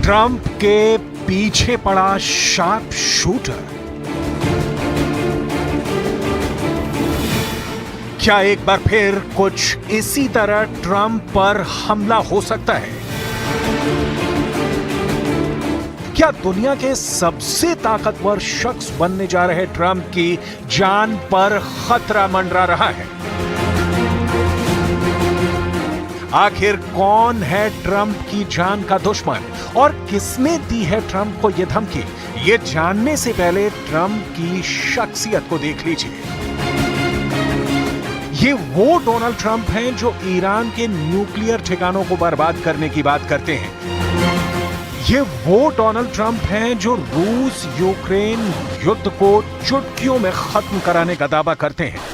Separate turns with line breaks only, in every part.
Trump के पीछे पड़ा शार्प शूटर। क्या एक बार फिर कुछ इसी तरह ट्रंप पर हमला हो सकता है? क्या दुनिया के सबसे ताकतवर शख्स बनने जा रहे ट्रंप की जान पर खतरा मंडरा रहा है? आखिर कौन है ट्रंप की जान का दुश्मन और किसने दी है ट्रंप को यह धमकी? ये जानने से पहले ट्रंप की शख्सियत को देख लीजिए। ये वो डोनाल्ड ट्रंप हैं जो ईरान के न्यूक्लियर ठिकानों को बर्बाद करने की बात करते हैं। ये वो डोनाल्ड ट्रंप हैं जो रूस यूक्रेन युद्ध को चुटकियों में खत्म कराने का दावा करते हैं।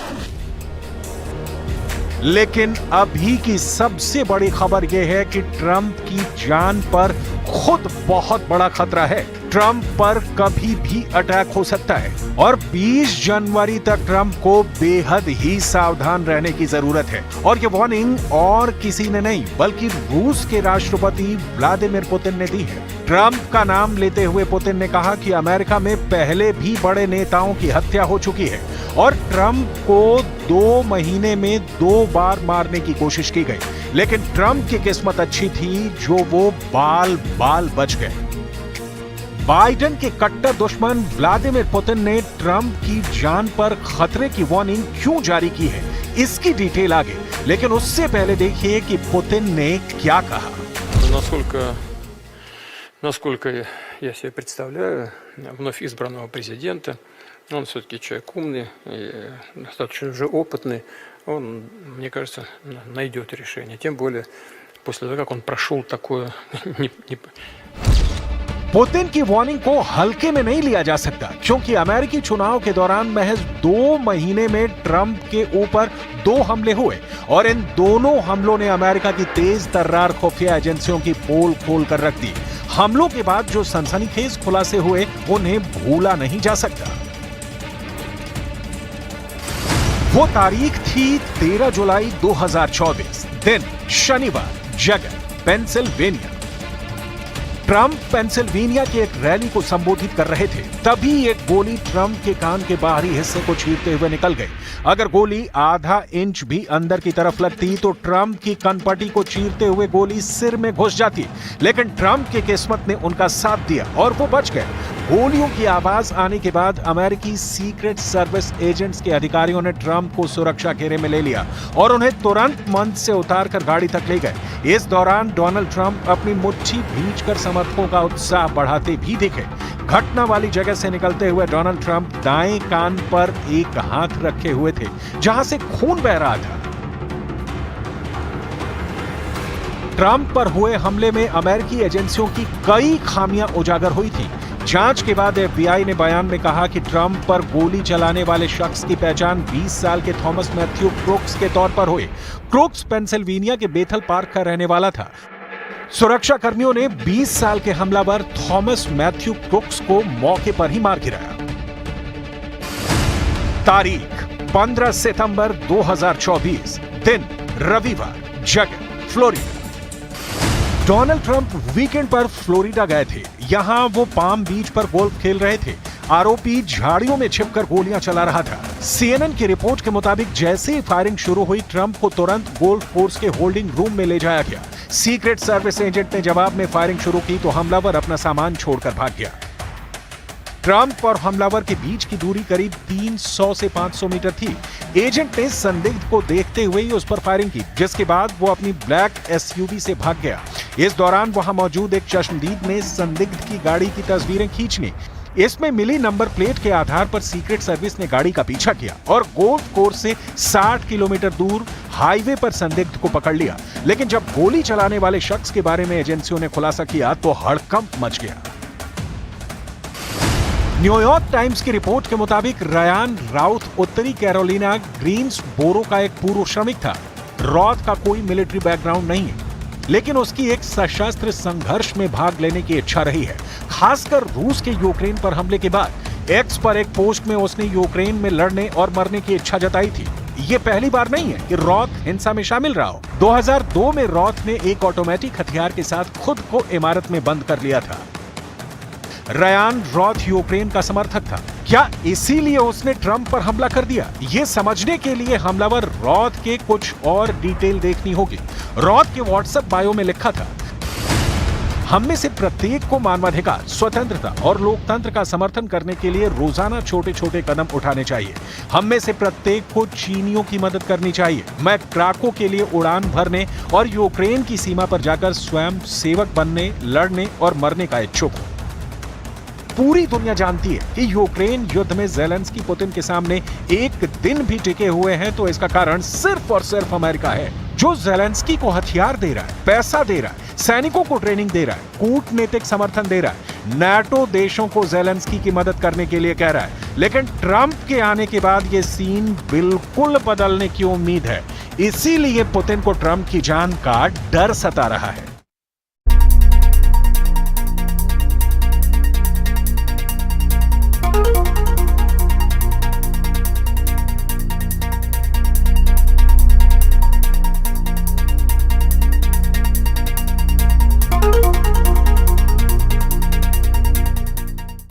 लेकिन अभी की सबसे बड़ी खबर यह है कि ट्रंप की जान पर खुद बहुत बड़ा खतरा है। ट्रंप पर कभी भी अटैक हो सकता है और 20 जनवरी तक ट्रंप को बेहद ही सावधान रहने की जरूरत है। और ये वार्निंग और किसी ने नहीं बल्कि रूस के राष्ट्रपति व्लादिमीर पुतिन ने दी है। ट्रंप का नाम लेते हुए पुतिन ने कहा कि अमेरिका में पहले भी बड़े नेताओं की हत्या हो चुकी है और ट्रंप को 2 महीने में 2 बार मारने की कोशिश की गई, लेकिन ट्रंप की किस्मत अच्छी थी जो वो बाल बाल बच गए। बाइडेन के कट्टर दुश्मन व्लादिमीर पुतिन ने ट्रंप की जान पर खतरे की वार्निंग क्यों जारी की है, इसकी डिटेल आगे, लेकिन उससे पहले देखिए कि पुतिन ने क्या कहा।
Насколько я себе представляю, вновь избранного президента, он все-таки человек умный, и достаточно уже опытный, он, мне кажется, найдет решение. Тем более после того, как он прошел такое...
पुतिन की वार्निंग को हल्के में नहीं लिया जा सकता, क्योंकि अमेरिकी चुनाव के दौरान महज 2 महीने में ट्रंप के ऊपर 2 हमले हुए और इन दोनों हमलों ने अमेरिका की तेज तर्रार खुफिया एजेंसियों की पोल खोल कर रख दी। हमलों के बाद जो सनसनीखेज खुलासे हुए उन्हें भूला नहीं जा सकता। वो तारीख थी 13 जुलाई 2024, दिन शनिवार, जगह पेंसिल्वेनिया। ट्रंप पेंसिल्वेनिया की एक रैली को संबोधित कर रहे थे, तभी एक गोली ट्रंप के कान के बाहरी हिस्से को चीरते हुए निकल गई। अगर गोली आधा इंच भी अंदर की तरफ लगती तो ट्रंप की कनपटी को चीरते हुए गोली सिर में घुस जाती, लेकिन ट्रंप की किस्मत ने उनका साथ दिया और वो बच गए। गोलियों की आवाज आने के बाद अमेरिकी सीक्रेट सर्विस एजेंट्स के अधिकारियों ने ट्रंप को सुरक्षा घेरे में ले लिया और उन्हें तुरंत मंच से उतारकर गाड़ी तक ले गए। इस दौरान डोनाल्ड ट्रंप अपनी मुट्ठी भींचकर समर्थकों का उत्साह बढ़ाते भी दिखे। घटना वाली जगह से निकलते हुए डोनाल्ड ट्रंप दाएं कान पर एक हाथ रखे हुए थे, जहां से खून बह रहा था। ट्रंप पर हुए हमले में अमेरिकी एजेंसियों की कई खामियां उजागर हुई थी। जांच के बाद FBI ने बयान में कहा कि ट्रंप पर गोली चलाने वाले शख्स की पहचान 20 साल के थॉमस मैथ्यू क्रूक्स के तौर पर हुई। क्रूक्स पेंसिल्वेनिया के बेथल पार्क का रहने वाला था। सुरक्षा कर्मियों ने 20 साल के हमलावर थॉमस मैथ्यू क्रूक्स को मौके पर ही मार गिराया। तारीख 15 सितंबर 2024, दिन रविवार, जगह फ्लोरिडा। डोनाल्ड ट्रंप वीकेंड पर फ्लोरिडा गए थे। यहां वो पाम बीच पर गोल्फ खेल रहे थे। आरोपी झाड़ियों में छिपकर गोलियां चला रहा था। CNN की रिपोर्ट के मुताबिक जैसे ही फायरिंग शुरू हुई, ट्रंप को तुरंत गोल्फ कोर्स के होल्डिंग रूम में ले जाया गया। सीक्रेट सर्विस एजेंट ने जवाब में फायरिंग शुरू की तो हमलावर अपना सामान छोड़कर भाग गया। ट्रंप और हमलावर के बीच की दूरी करीब 300 से 500 मीटर थी। एजेंट ने संदिग्ध को देखते हुए ही उस पर फायरिंग की, जिसके बाद वो अपनी ब्लैक SUV से भाग गया। इस दौरान वहां मौजूद एक चश्मदीद ने संदिग्ध की गाड़ी की तस्वीरें खींच ली। इसमें मिली नंबर प्लेट के आधार पर सीक्रेट सर्विस ने गाड़ी का पीछा किया और गोल्फ कोर्स से 60 किलोमीटर दूर हाईवे पर संदिग्ध को पकड़ लिया। लेकिन जब गोली चलाने वाले शख्स के बारे में एजेंसियों ने खुलासा किया तो हड़कंप मच गया। न्यूयॉर्क टाइम्स की रिपोर्ट के मुताबिक रयान राउथ उत्तरी कैरोलिना ग्रीन्सबोरो का एक पूर्व श्रमिक था। रॉथ का कोई मिलिट्री बैकग्राउंड नहीं है, लेकिन उसकी एक सशस्त्र संघर्ष में भाग लेने की इच्छा रही है, खासकर रूस के यूक्रेन पर हमले के बाद। एक्स पर एक पोस्ट में उसने यूक्रेन में लड़ने और मरने की इच्छा जताई थी। ये पहली बार नहीं है कि रॉथ हिंसा में शामिल रहा हो। 2002 में रॉथ ने एक ऑटोमेटिक हथियार के साथ खुद को इमारत में बंद कर लिया था। रयान रॉथ यूक्रेन का समर्थक था। क्या इसीलिए उसने ट्रंप पर हमला कर दिया? ये समझने के लिए हमलावर रॉथ के कुछ और डिटेल देखनी होगी। रॉथ के व्हाट्सएप बायो में लिखा था, हम में से प्रत्येक को मानवाधिकार, स्वतंत्रता और लोकतंत्र का समर्थन करने के लिए रोजाना छोटे छोटे कदम उठाने चाहिए। हम में से प्रत्येक को चीनियों की मदद करनी चाहिए। मैं क्राको के लिए उड़ान भरने और यूक्रेन की सीमा पर जाकर स्वयं सेवक बनने, लड़ने और मरने का इच्छुक हूं। पूरी दुनिया जानती है कि यूक्रेन युद्ध में ज़ेलेंस्की पुतिन के सामने एक दिन भी टिके हुए हैं तो इसका कारण सिर्फ और सिर्फ अमेरिका है, जो ज़ेलेंस्की को हथियार दे रहा है, पैसा दे रहा है, सैनिकों को ट्रेनिंग दे रहा है, कूटनीतिक समर्थन दे रहा है, नाटो देशों को ज़ेलेंस्की की मदद करने के लिए कह रहा है। लेकिन ट्रंप के आने के बाद ये सीन बिल्कुल बदलने की उम्मीद है। इसीलिए पुतिन को ट्रंप की जान का डर सता रहा है।